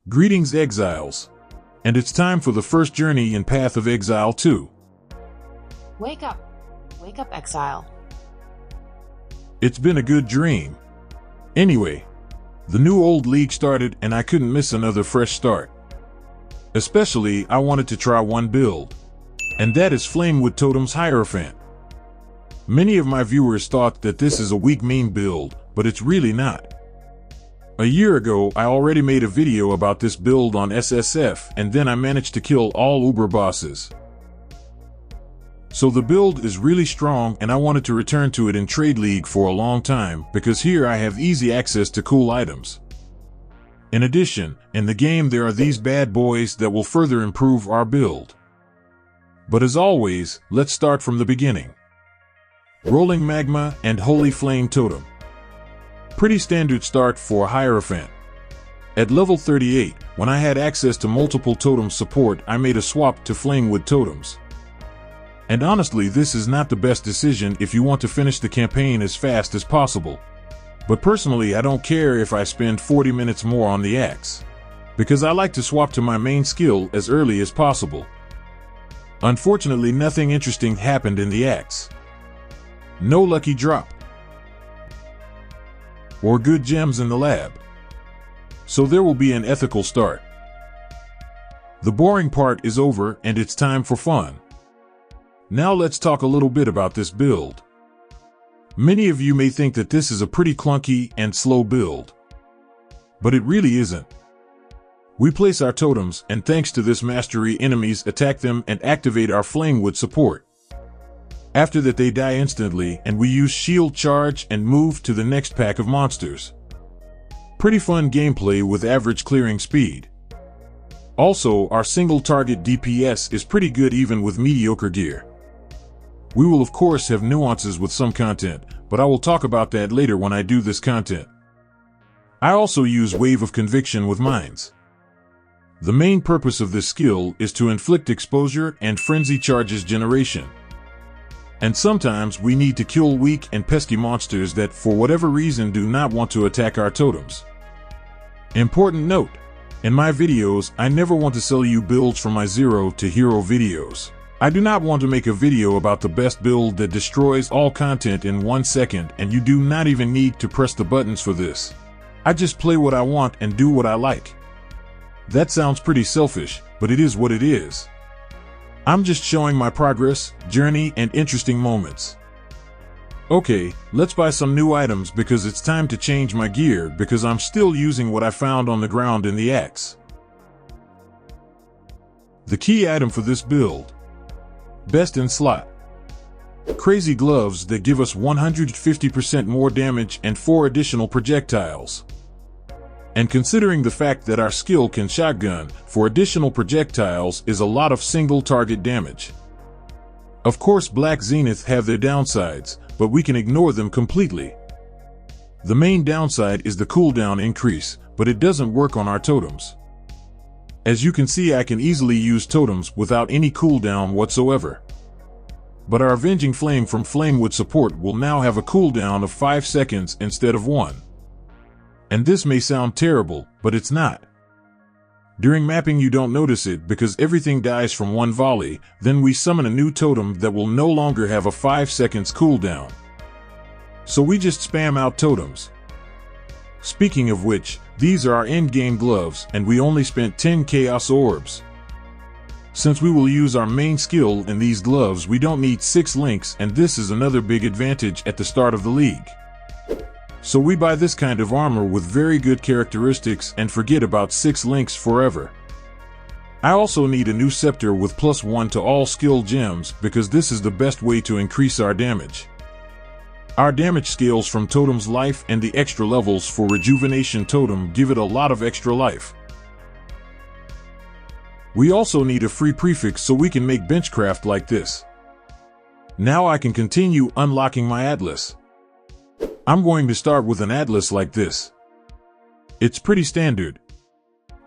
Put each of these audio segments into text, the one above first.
Greetings, Exiles. And it's time for the first journey in Path of Exile 2. Wake up, Exile. It's been a good dream. Anyway, the new old league started and I couldn't miss another fresh start. Especially, I wanted to try one build. And that is Flamewood Totem's Hierophant. Many of my viewers thought that this is a weak meme build, but it's really not. A year ago, I already made a video about this build on SSF, and then I managed to kill all Uber bosses. So the build is really strong, and I wanted to return to it in Trade League for a long time, because here I have easy access to cool items. In addition, in the game there are these bad boys that will further improve our build. But as always, let's start from the beginning. Rolling Magma and Holy Flame Totem. Pretty standard start for a Hierophant. At level 38, when I had access to multiple totem support, I made a swap to Flamewood Totems. And honestly, this is not the best decision if you want to finish the campaign as fast as possible. But personally, I don't care if I spend 40 minutes more on the axe, because I like to swap to my main skill as early as possible. Unfortunately, nothing interesting happened in the axe. No lucky drop. Or good gems in the lab. So there will be an ethical start. The boring part is over and it's time for fun. Now let's talk a little bit about this build. Many of you may think that this is a pretty clunky and slow build. But it really isn't. We place our totems, and thanks to this mastery, enemies attack them and activate our Flamewood support. After that, they die instantly, and we use shield charge and move to the next pack of monsters. Pretty fun gameplay with average clearing speed. Also, our single target DPS is pretty good even with mediocre gear. We will of course have nuances with some content, but I will talk about that later when I do this content. I also use Wave of Conviction with mines. The main purpose of this skill is to inflict exposure and frenzy charges generation. And sometimes we need to kill weak and pesky monsters that for whatever reason do not want to attack our totems. Important note, in my videos I never want to sell you builds from my zero to hero videos. I do not want to make a video about the best build that destroys all content in 1 second, and you do not even need to press the buttons for this. I just play what I want and do what I like. That sounds pretty selfish, but it is what it is. I'm just showing my progress, journey, and interesting moments. Okay, let's buy some new items because it's time to change my gear because I'm still using what I found on the ground in the axe. The key item for this build. Best in slot. Crazy gloves that give us 150% more damage and 4 additional projectiles. And considering the fact that our skill can shotgun, for additional projectiles is a lot of single target damage. Of course, Black Zenith have their downsides, but we can ignore them completely. The main downside is the cooldown increase, but it doesn't work on our totems. As you can see, I can easily use totems without any cooldown whatsoever. But our Avenging Flame from Flamewood support will now have a cooldown of 5 seconds instead of 1. And this may sound terrible, but it's not. During mapping you don't notice it because everything dies from one volley, then we summon a new totem that will no longer have a 5 seconds cooldown. So we just spam out totems. Speaking of which, these are our endgame gloves and we only spent 10 chaos orbs. Since we will use our main skill in these gloves, we don't need 6 links, and this is another big advantage at the start of the league. So we buy this kind of armor with very good characteristics and forget about 6 links forever. I also need a new scepter with +1 to all skill gems because this is the best way to increase our damage. Our damage scales from Totem's life and the extra levels for Rejuvenation Totem give it a lot of extra life. We also need a free prefix so we can make benchcraft like this. Now I can continue unlocking my atlas. I'm going to start with an atlas like this. It's pretty standard.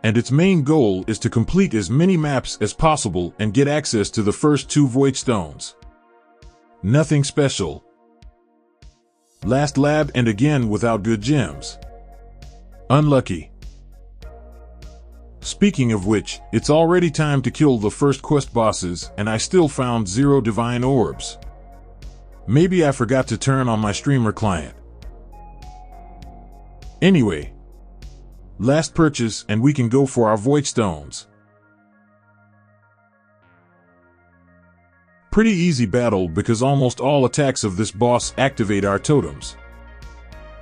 And its main goal is to complete as many maps as possible and get access to the first 2 Voidstones. Nothing special. Last lab and again without good gems. Unlucky. Speaking of which, it's already time to kill the first quest bosses, and I still found 0 divine orbs. Maybe I forgot to turn on my streamer client. Anyway, last purchase and we can go for our Voidstones. Pretty easy battle because almost all attacks of this boss activate our totems.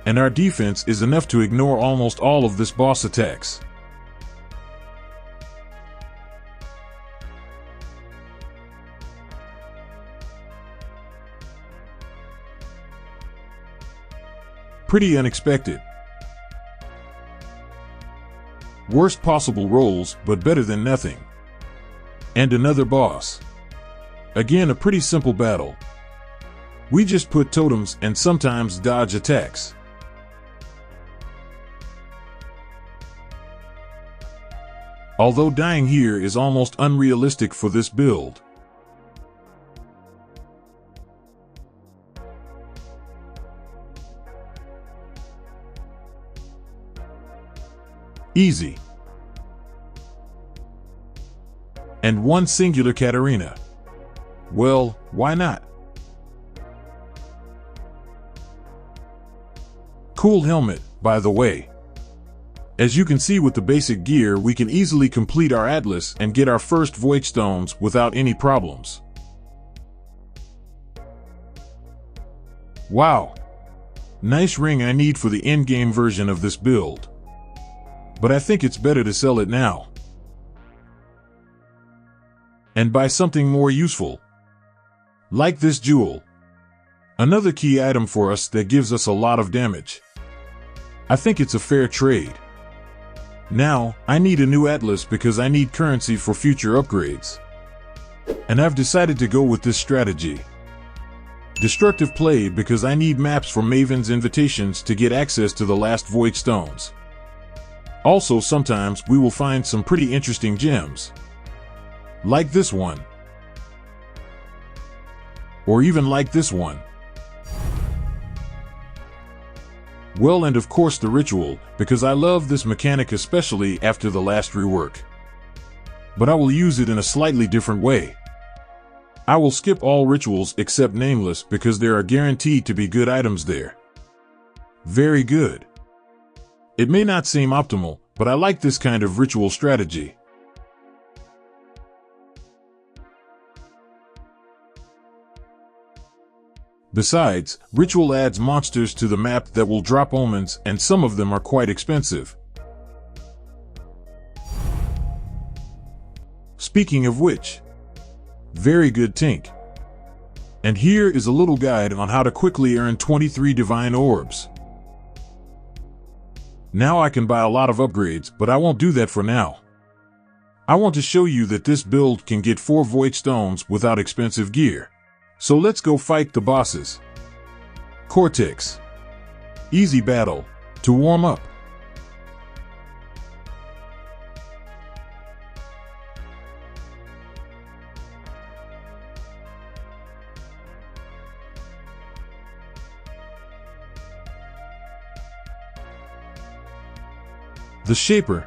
And our defense is enough to ignore almost all of this boss attacks. Pretty unexpected. Worst possible rolls, but better than nothing. And another boss. Again, a pretty simple battle. We just put totems and sometimes dodge attacks. Although dying here is almost unrealistic for this build. Easy. And one singular Katarina. Well, why not? Cool helmet, by the way. As you can see with the basic gear, we can easily complete our Atlas and get our first Voidstones without any problems. Wow. Nice ring I need for the endgame version of this build. But I think it's better to sell it now. And buy something more useful. Like this jewel. Another key item for us that gives us a lot of damage. I think it's a fair trade. Now, I need a new Atlas because I need currency for future upgrades. And I've decided to go with this strategy. Destructive play because I need maps for Maven's invitations to get access to the last Voidstones. Also, sometimes we will find some pretty interesting gems. Like this one. Or even like this one. Well, and of course the ritual, because I love this mechanic especially after the last rework. But I will use it in a slightly different way. I will skip all rituals except Nameless because there are guaranteed to be good items there. Very good. It may not seem optimal, but I like this kind of ritual strategy. Besides, ritual adds monsters to the map that will drop omens, and some of them are quite expensive. Speaking of which, very good Tink. And here is a little guide on how to quickly earn 23 divine orbs. Now I can buy a lot of upgrades, but I won't do that for now. I want to show you that this build can get 4 Voidstones without expensive gear. So let's go fight the bosses. Cortex. Easy battle. To warm up. The Shaper.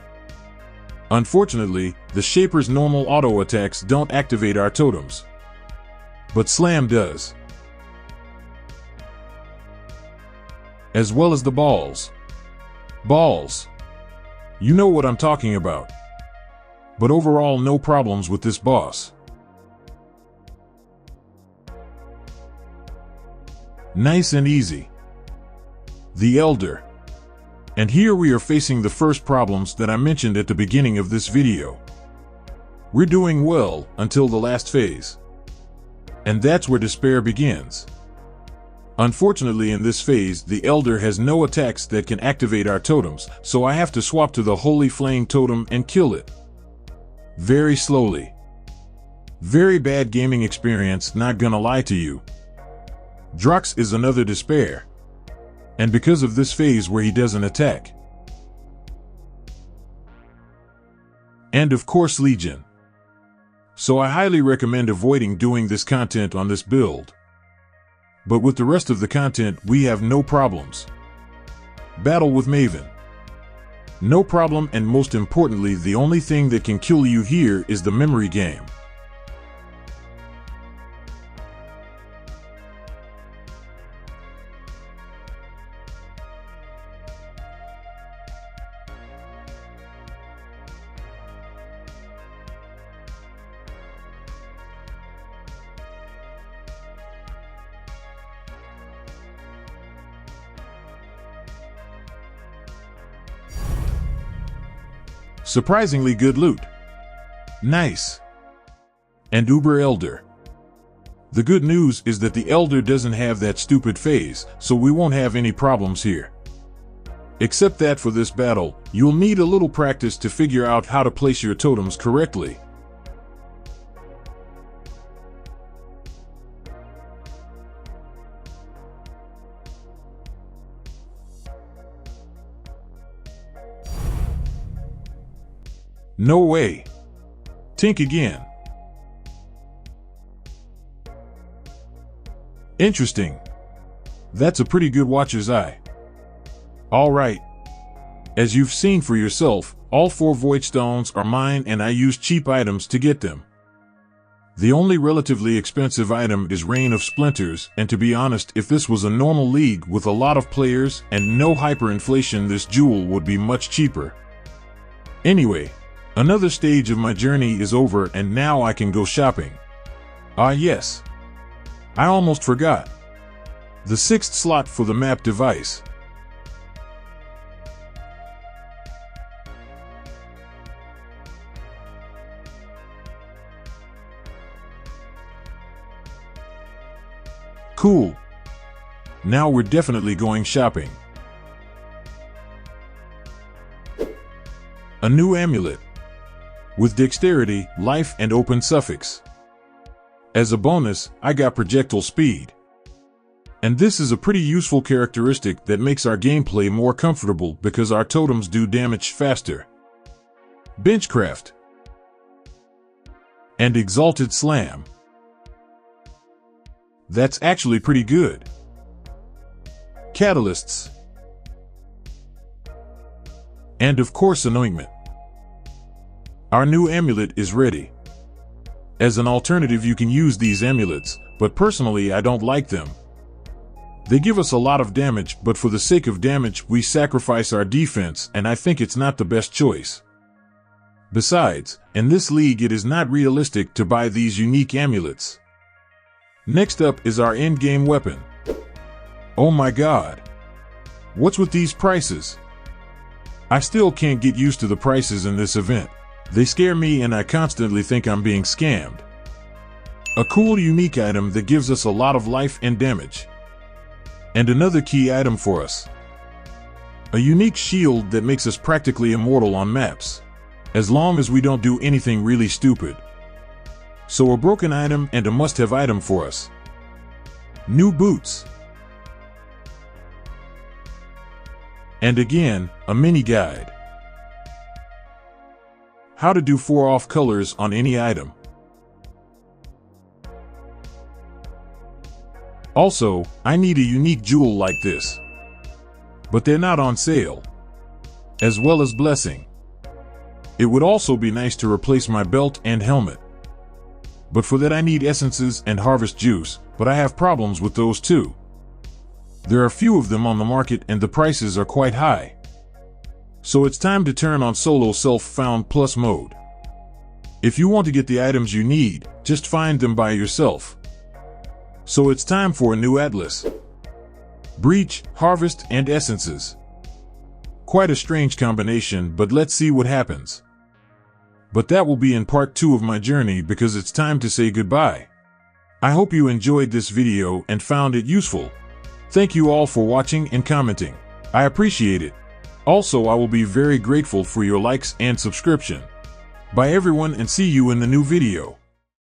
Unfortunately, the Shaper's normal auto attacks don't activate our totems. But Slam does. As well as the balls. Balls. You know what I'm talking about. But overall, no problems with this boss. Nice and easy. The Elder. And here we are facing the first problems that I mentioned at the beginning of this video. We're doing well until the last phase. And that's where despair begins. Unfortunately, in this phase, the Elder has no attacks that can activate our totems, so I have to swap to the Holy Flame Totem and kill it. Very slowly. Very bad gaming experience, not gonna lie to you. Drox is another despair. And because of this phase where he doesn't attack. And of course Legion. So I highly recommend avoiding doing this content on this build. But with the rest of the content, we have no problems. Battle with Maven. No problem, and most importantly, the only thing that can kill you here is the memory game. Surprisingly good loot. Nice. And Uber Elder. The good news is that the Elder doesn't have that stupid phase, so we won't have any problems here. Except that for this battle, you'll need a little practice to figure out how to place your totems correctly. No way. Tink again. Interesting. That's a pretty good watcher's eye. Alright. As you've seen for yourself, all 4 Voidstones are mine and I use cheap items to get them. The only relatively expensive item is Rain of Splinters, and to be honest, if this was a normal league with a lot of players and no hyperinflation, this jewel would be much cheaper. Anyway, another stage of my journey is over and now I can go shopping. Ah yes. I almost forgot. The 6th slot for the map device. Cool. Now we're definitely going shopping. A new amulet. With dexterity, life, and open suffix. As a bonus, I got projectile speed. And this is a pretty useful characteristic that makes our gameplay more comfortable because our totems do damage faster. Benchcraft. And Exalted Slam. That's actually pretty good. Catalysts. And of course, Anointment. Our new amulet is ready. As an alternative, you can use these amulets, but personally I don't like them. They give us a lot of damage, but for the sake of damage we sacrifice our defense, and I think it's not the best choice. Besides, in this league it is not realistic to buy these unique amulets. Next up is our endgame weapon. Oh my god. What's with these prices? I still can't get used to the prices in this event. They scare me and I constantly think I'm being scammed. A cool unique item that gives us a lot of life and damage. And another key item for us. A unique shield that makes us practically immortal on maps. As long as we don't do anything really stupid. So a broken item and a must-have item for us. New boots. And again, a mini guide. How to do 4 off colors on any item. Also, I need a unique jewel like this. But they're not on sale. As well as Blessing. It would also be nice to replace my belt and helmet. But for that I need essences and harvest juice, but I have problems with those too. There are few of them on the market and the prices are quite high. So it's time to turn on solo self-found plus mode. If you want to get the items you need, just find them by yourself. So it's time for a new atlas. Breach, harvest, and essences. Quite a strange combination, but let's see what happens. But that will be in part 2 of my journey because it's time to say goodbye. I hope you enjoyed this video and found it useful. Thank you all for watching and commenting. I appreciate it. Also, I will be very grateful for your likes and subscription. Bye everyone, and see you in the new video.